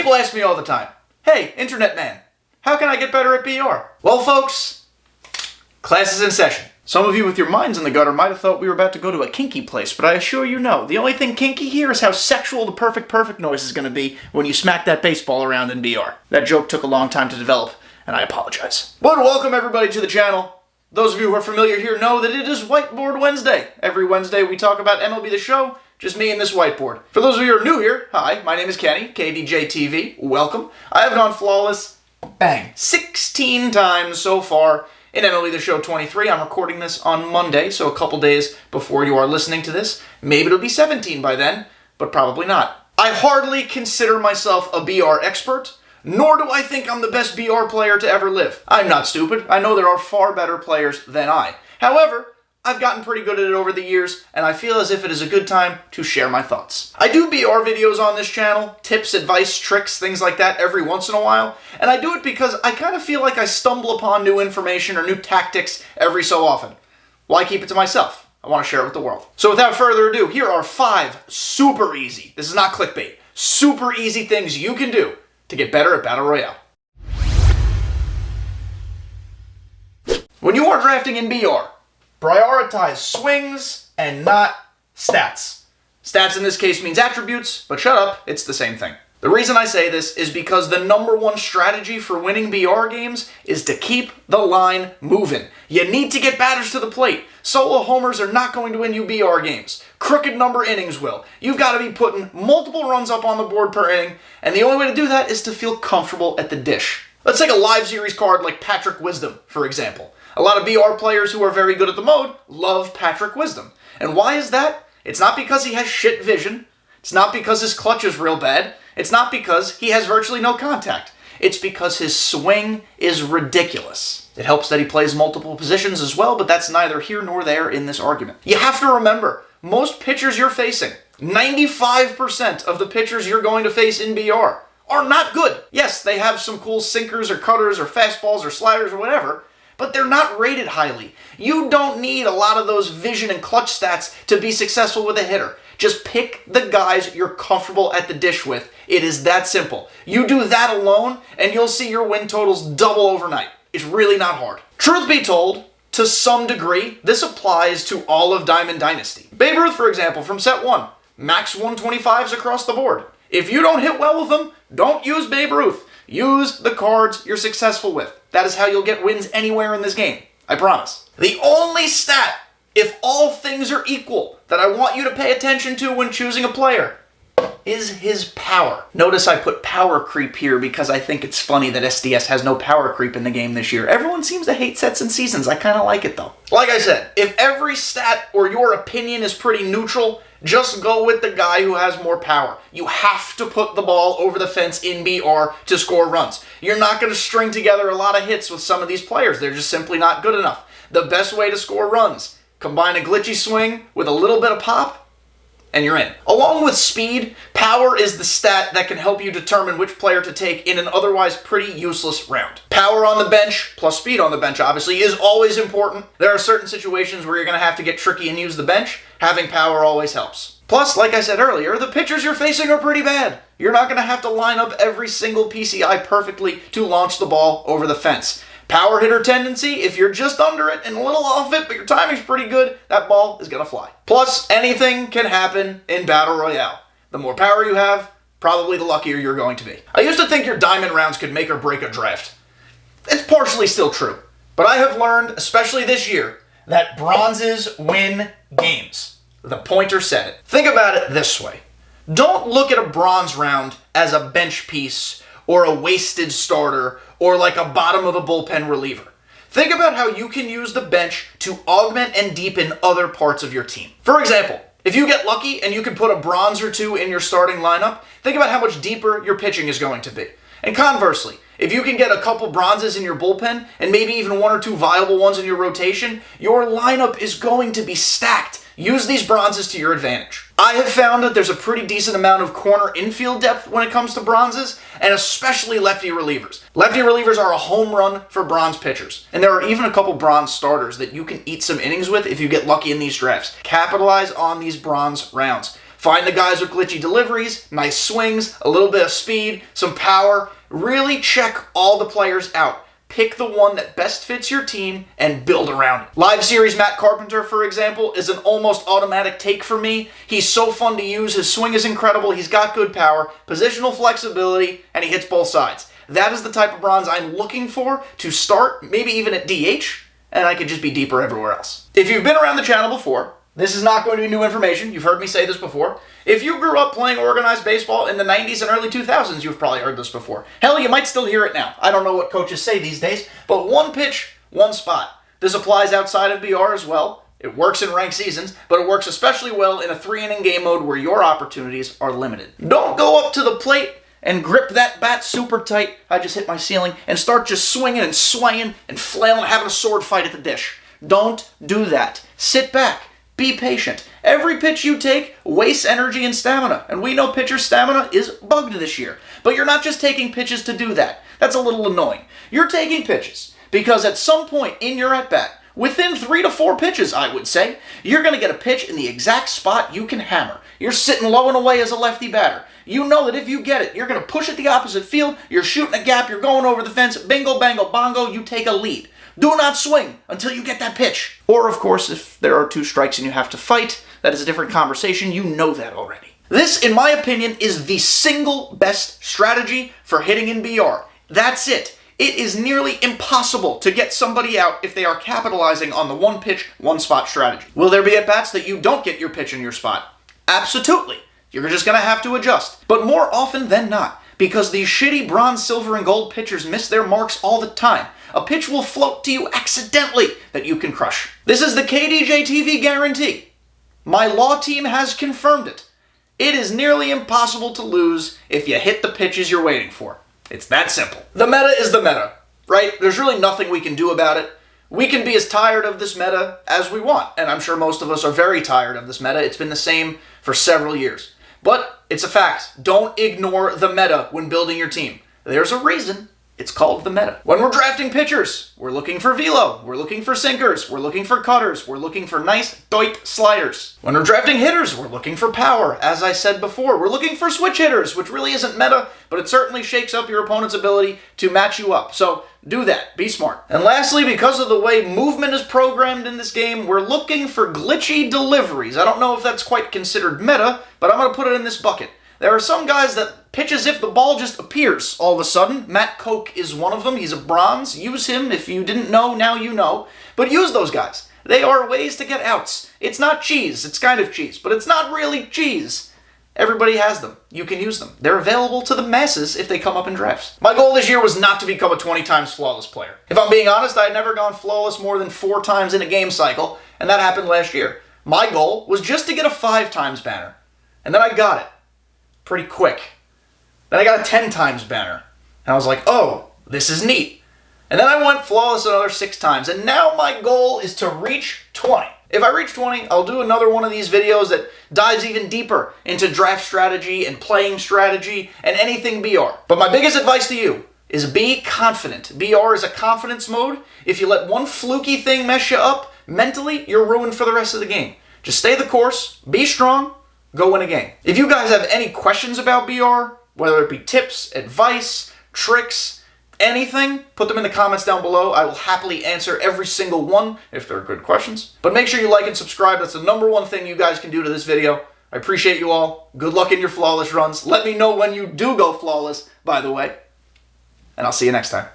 People ask me all the time, hey, internet man, how can I get better at BR? Well, folks, class is in session. Some of you with your minds in the gutter might have thought we were about to go to a kinky place, but I assure you no. The only thing kinky here is how sexual the perfect noise is going to be when you smack that baseball around in BR. That joke took a long time to develop, and I apologize. But welcome everybody to the channel. Those of you who are familiar here know that it is Whiteboard Wednesday. Every Wednesday we talk about MLB The Show, just me and this whiteboard. For those of you who are new here, hi, my name is Kenny, kdjTV, welcome. I have gone flawless, bang, 16 times so far in MLB The Show 23. I'm recording this on Monday, so a couple days before you are listening to this. Maybe it'll be 17 by then, but probably not. I hardly consider myself a BR expert, nor do I think I'm the best BR player to ever live. I'm not stupid. I know there are far better players than I. However, I've gotten pretty good at it over the years, and I feel as if it is a good time to share my thoughts. I do BR videos on this channel, tips, advice, tricks, things like that every once in a while, and I do it because I kind of feel like I stumble upon new information or new tactics every so often. Why keep it to myself? I want to share it with the world. So without further ado, here are 5 super easy, this is not clickbait, super easy things you can do to get better at Battle Royale. When you are drafting in BR, prioritize swings and not stats. Stats in this case means attributes, but shut up, it's the same thing. The reason I say this is because the #1 strategy for winning BR games is to keep the line moving. You need to get batters to the plate. Solo homers are not going to win you BR games. Crooked number innings will. You've got to be putting multiple runs up on the board per inning, and the only way to do that is to feel comfortable at the dish. Let's take a live series card like Patrick Wisdom, for example. A lot of BR players who are very good at the mode love Patrick Wisdom. And why is that? It's not because he has shit vision. It's not because his clutch is real bad. It's not because he has virtually no contact. It's because his swing is ridiculous. It helps that he plays multiple positions as well, but that's neither here nor there in this argument. You have to remember, most pitchers you're facing, 95% of the pitchers you're going to face in BR are not good. Yes, they have some cool sinkers or cutters or fastballs or sliders or whatever, but they're not rated highly. You don't need a lot of those vision and clutch stats to be successful with a hitter. Just pick the guys you're comfortable at the dish with. It is that simple. You do that alone, and you'll see your win totals double overnight. It's really not hard. Truth be told, to some degree, this applies to all of Diamond Dynasty. Babe Ruth, for example, from set 1, max 125s across the board. If you don't hit well with them, don't use Babe Ruth. Use the cards you're successful with. That is how you'll get wins anywhere in this game. I promise. The only stat, if all things are equal, that I want you to pay attention to when choosing a player is his power. Notice I put power creep here because I think it's funny that SDS has no power creep in the game this year. Everyone seems to hate sets and seasons. I kind of like it though. Like I said, if every stat or your opinion is pretty neutral, just go with the guy who has more power. You have to put the ball over the fence in BR to score runs. You're not going to string together a lot of hits with some of these players. They're just simply not good enough. The best way to score runs, combine a glitchy swing with a little bit of pop, and you're in. Along with speed, power is the stat that can help you determine which player to take in an otherwise pretty useless round. Power on the bench, plus speed on the bench obviously, is always important. There are certain situations where you're going to have to get tricky and use the bench. Having power always helps. Plus, like I said earlier, the pitchers you're facing are pretty bad. You're not going to have to line up every single PCI perfectly to launch the ball over the fence. Power hitter tendency, if you're just under it and a little off it, but your timing's pretty good, that ball is going to fly. Plus, anything can happen in Battle Royale. The more power you have, probably the luckier you're going to be. I used to think your diamond rounds could make or break a draft. It's partially still true, but I have learned, especially this year, that bronzes win games. The pointer said it. Think about it this way. Don't look at a bronze round as a bench piece or a wasted starter or like a bottom of the bullpen reliever. Think about how you can use the bench to augment and deepen other parts of your team. For example, if you get lucky and you can put a bronze or 2 in your starting lineup, think about how much deeper your pitching is going to be. And conversely, if you can get a couple bronzes in your bullpen and maybe even 1 or 2 viable ones in your rotation, your lineup is going to be stacked. Use these bronzes to your advantage. I have found that there's a pretty decent amount of corner infield depth when it comes to bronzes, and especially lefty relievers. Lefty relievers are a home run for bronze pitchers, and there are even a couple bronze starters that you can eat some innings with if you get lucky in these drafts. Capitalize on these bronze rounds. Find the guys with glitchy deliveries, nice swings, a little bit of speed, some power. Really check all the players out. Pick the one that best fits your team and build around it. Live Series Matt Carpenter, for example, is an almost automatic take for me. He's so fun to use, his swing is incredible, he's got good power, positional flexibility, and he hits both sides. That is the type of bronze I'm looking for to start, maybe even at DH, and I could just be deeper everywhere else. If you've been around the channel before, this is not going to be new information. You've heard me say this before. If you grew up playing organized baseball in the 90s and early 2000s, you've probably heard this before. Hell, you might still hear it now. I don't know what coaches say these days, but one pitch, one spot. This applies outside of BR as well. It works in ranked seasons, but it works especially well in a 3-inning game mode where your opportunities are limited. Don't go up to the plate and grip that bat super tight. I just hit my ceiling, and start just swinging and swaying and flailing, having a sword fight at the dish. Don't do that. Sit back. Be patient. Every pitch you take wastes energy and stamina, and we know pitcher stamina is bugged this year. But you're not just taking pitches to do that. That's a little annoying. You're taking pitches because at some point in your at-bat, within 3 to 4 pitches, I would say, you're going to get a pitch in the exact spot you can hammer. You're sitting low and away as a lefty batter. You know that if you get it, you're going to push it the opposite field, you're shooting a gap, you're going over the fence, bingo, bango, bongo, you take a lead. Do not swing until you get that pitch. Or, of course, if there are 2 strikes and you have to fight, that is a different conversation. You know that already. This, in my opinion, is the single best strategy for hitting in BR. That's it. It is nearly impossible to get somebody out if they are capitalizing on the one pitch, one spot strategy. Will there be at-bats that you don't get your pitch in your spot? Absolutely. You're just going to have to adjust. But more often than not, because these shitty bronze, silver, and gold pitchers miss their marks all the time, a pitch will float to you accidentally that you can crush. This is the kdjTV guarantee. My law team has confirmed it. It is nearly impossible to lose if you hit the pitches you're waiting for. It's that simple. The meta is the meta, right? There's really nothing we can do about it. We can be as tired of this meta as we want, and I'm sure most of us are very tired of this meta. It's been the same for several years. But it's a fact. Don't ignore the meta when building your team. There's a reason. It's called the meta. When we're drafting pitchers, we're looking for velo, we're looking for sinkers, we're looking for cutters, we're looking for nice, tight sliders. When we're drafting hitters, we're looking for power. As I said before, we're looking for switch hitters, which really isn't meta, but it certainly shakes up your opponent's ability to match you up. So do that. Be smart. And lastly, because of the way movement is programmed in this game, we're looking for glitchy deliveries. I don't know if that's quite considered meta, but I'm going to put it in this bucket. There are some guys that pitch as if the ball just appears all of a sudden. Matt Koch is one of them. He's a bronze. Use him. If you didn't know, now you know. But use those guys. They are ways to get outs. It's not cheese. It's kind of cheese, but it's not really cheese. Everybody has them. You can use them. They're available to the masses if they come up in drafts. My goal this year was not to become a 20 times flawless player. If I'm being honest, I had never gone flawless more than 4 times in a game cycle, and that happened last year. My goal was just to get a 5 times banner, and then I got it. Pretty quick. Then I got a 10 times banner. And I was like, oh, this is neat. And then I went flawless another 6 times. And now my goal is to reach 20. If I reach 20, I'll do another one of these videos that dives even deeper into draft strategy and playing strategy and anything BR. But my biggest advice to you is be confident. BR is a confidence mode. If you let one fluky thing mess you up, mentally, you're ruined for the rest of the game. Just stay the course, be strong, go win a game. If you guys have any questions about BR, whether it be tips, advice, tricks, anything, put them in the comments down below. I will happily answer every single one if they're good questions. But make sure you like and subscribe. That's the #1 thing you guys can do to this video. I appreciate you all. Good luck in your flawless runs. Let me know when you do go flawless, by the way. And I'll see you next time.